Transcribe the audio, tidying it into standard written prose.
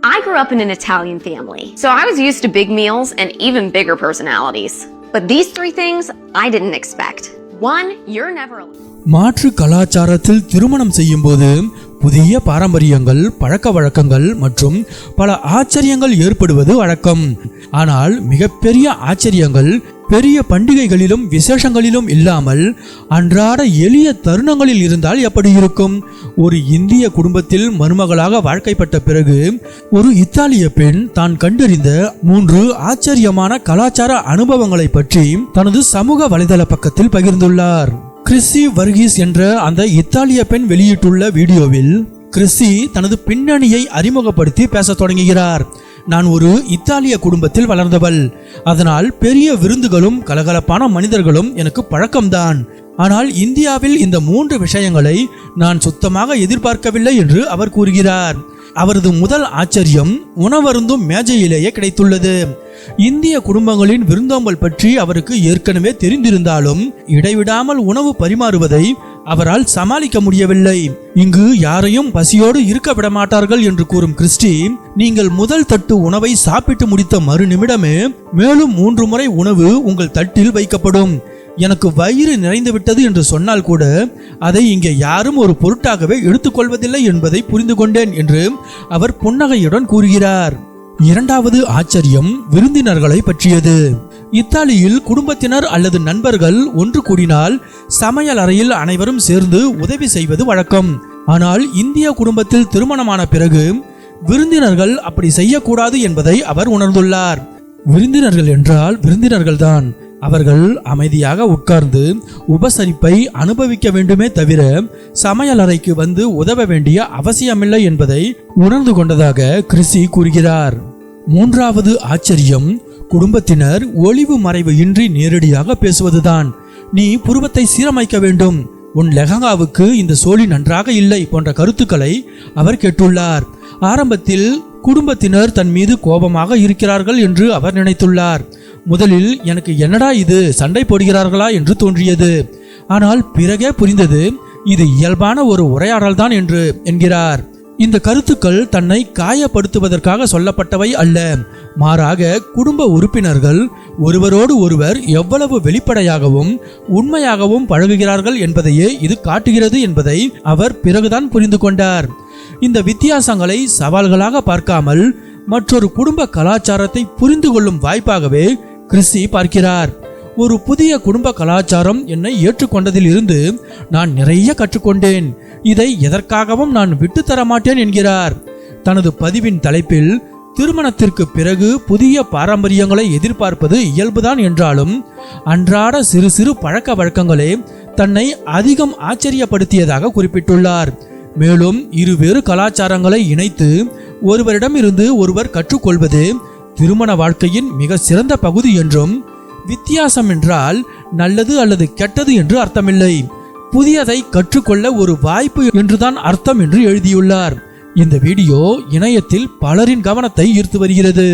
I grew up in an Italian family, so I was used to big meals and even bigger personalities. But these three things I didn't expect. One, you're never alone. மாற்று கலாச்சாரத்தில் திருமணம் செய்யும் போது புதிய பாரம்பரியங்கள், பழக்க வழக்கங்கள் மற்றும் பல ஆச்சரியங்கள் ஏற்படுவது வழக்கம். ஆனால் மிகப்பெரிய ஆச்சரியங்கள் பெரிய பண்டிகைகளிலும் விசேஷங்களிலும் இல்லாமல் அன்றாட எளிய தருணங்களில் இருந்தால் எப்படி இருக்கும்? ஒரு இந்திய குடும்பத்தில் மருமகளாக வாழ்க்கைப்பட்ட பிறகு ஒரு இத்தாலிய பெண் தான் கண்டறிந்த 3 ஆச்சரியமான கலாச்சார அனுபவங்களை பற்றி தனது சமூக வலைதள பக்கத்தில் பகிர்ந்துள்ளார். கிறிஸ்ஸி வர்கீஸ் என்ற அந்த இத்தாலிய பெண் வெளியிட்டுள்ள வீடியோவில் கிறிஸ்ஸி தனது பின்னணியை அறிமுகப்படுத்தி பேசத் தொடங்குகிறார். நான் ஒரு இத்தாலிய குடும்பத்தில் வளர்ந்தவள். அதனால் பெரிய விருந்துகளும் கலகலப்பான மனிதர்களும் எனக்கு பழக்கம்தான். ஆனால் இந்தியாவில் இந்த 3 விஷயங்களை நான் சுத்தமாக எதிர்பார்க்கவில்லை என்று அவர் கூறுகிறார். அவரது முதல் ஆச்சரியம் உணவருந்தும் மேஜையிலேயே கிடைத்துள்ளது. இந்திய குடும்பங்களின் விருந்தோம்பல் பற்றி அவருக்கு ஏற்கனவே தெரிந்திருந்தாலும் இடைவிடாமல் உணவு பரிமாறுவதை அவரால் சமாளிக்க முடியவில்லை. இங்கு யாரையும் பசியோடு இருக்க விட மாட்டார்கள் என்று கூறும் கிறிஸ்டி, நீங்கள் முதல் தட்டு உணவை சாப்பிட்டு முடித்த மறு நிமிடமே மேலும் 3 முறை உணவு உங்கள் தட்டில் வைக்கப்படும். எனக்கு வயிறு நிறைந்து விட்டது என்று சொன்னால் கூட அதை இங்கே யாரும் ஒரு பொருட்டாகவே எடுத்துக்கொள்வதில்லை என்பதை புரிந்து கொண்டேன் என்று அவர் புன்னகையுடன் கூறுகிறார். இரண்டாவது ஆச்சரியம் விருந்தினர்களை பற்றியது. இத்தாலியில் குடும்பத்தினர் அல்லது நண்பர்கள் ஒன்று கூடினால் சமையல் அறையில் அனைவரும் சேர்ந்து உதவி செய்வது வழக்கம். ஆனால் இந்திய குடும்பத்தில் திருமணமான பிறகு விருந்தினர்கள் அப்படி செய்யக்கூடாது என்பதை அவர் உணர்ந்துள்ளார். விருந்தினர்கள் என்றால் விருந்தினர்கள்தான். அவர்கள் அமைதியாக உட்கார்ந்து உபசரிப்பை அனுபவிக்க வேண்டுமே தவிர சமையல் அறைக்கு வந்து உதவ வேண்டிய அவசியமில்லை என்பதை உணர்ந்து கொண்டதாக கிறிஸ்ஸி கூறுகிறார். மூன்றாவது ஆச்சரியம் குடும்பத்தினர் ஒளிவு மறைவு இன்றி நேரடியாக பேசுவதுதான். நீ புருவத்தை சீரமைக்க வேண்டும், உன் லெஹங்காவுக்கு இந்த சோழி நன்றாக இல்லை போன்ற கருத்துக்களை அவர் கேட்டுள்ளார். ஆரம்பத்தில் குடும்பத்தினர் தன் மீது கோபமாக இருக்கிறார்கள் என்று அவர் நினைத்துள்ளார். முதலில் எனக்கு என்னடா இது, சண்டை போடுகிறார்களா என்று தோன்றியது. ஆனால் பிறகே புரிந்தது, இது இயல்பான ஒரு உரையாடல் தான் என்று என்கிறார். இந்த கருத்துக்கள் தன்னை காயப்படுத்துவதற்காக சொல்லப்பட்டவை அல்ல, மாறாக குடும்ப உறுப்பினர்கள் ஒருவரோடு ஒருவர் எவ்வளவு வெளிப்படையாகவும் உண்மையாகவும் பழகுகிறார்கள் என்பதையே இது காட்டுகிறது என்பதை அவர் பிறகுதான் புரிந்து கொண்டார். இந்த வித்தியாசங்களை சவால்களாக பார்க்காமல் மற்றொரு குடும்ப கலாச்சாரத்தை புரிந்து கொள்ளும் வாய்ப்பாகவே கிறிஸ்ஸி பார்க்கிறார். ஒரு புதிய குடும்ப கலாச்சாரம் என்னை ஏற்றுக்கொண்டதில் இருந்து நான் நிறைய கற்றுக்கொண்டேன். இதை எதற்காகவும் நான் விட்டு தர மாட்டேன் என்கிறார். தனது பதிவின் தலைப்பில் திருமணத்திற்கு பிறகு புதிய பாரம்பரியங்களை எதிர்பார்ப்பது இயல்புதான் என்றாலும் அன்றாட சிறு சிறு பழக்க வழக்கங்களே தன்னை அதிகம் ஆச்சரியப்படுத்தியதாக குறிப்பிட்டுள்ளார். மேலும் இருவேறு கலாச்சாரங்களை இணைத்து ஒருவரிடம் இருந்து ஒருவர் கற்றுக்கொள்வது திருமண வாழ்க்கையின் மிக சிறந்த பகுதி என்றும், வித்தியாசம் என்றால் நல்லது அல்லது கெட்டது என்று அர்த்தமில்லை, புதியதை கற்றுக்கொள்ள ஒரு வாய்ப்பு என்றுதான் அர்த்தம் என்று எழுதியுள்ளார். இந்த வீடியோ இணையத்தில் பலரின் கவனத்தை ஈர்த்து வருகிறது.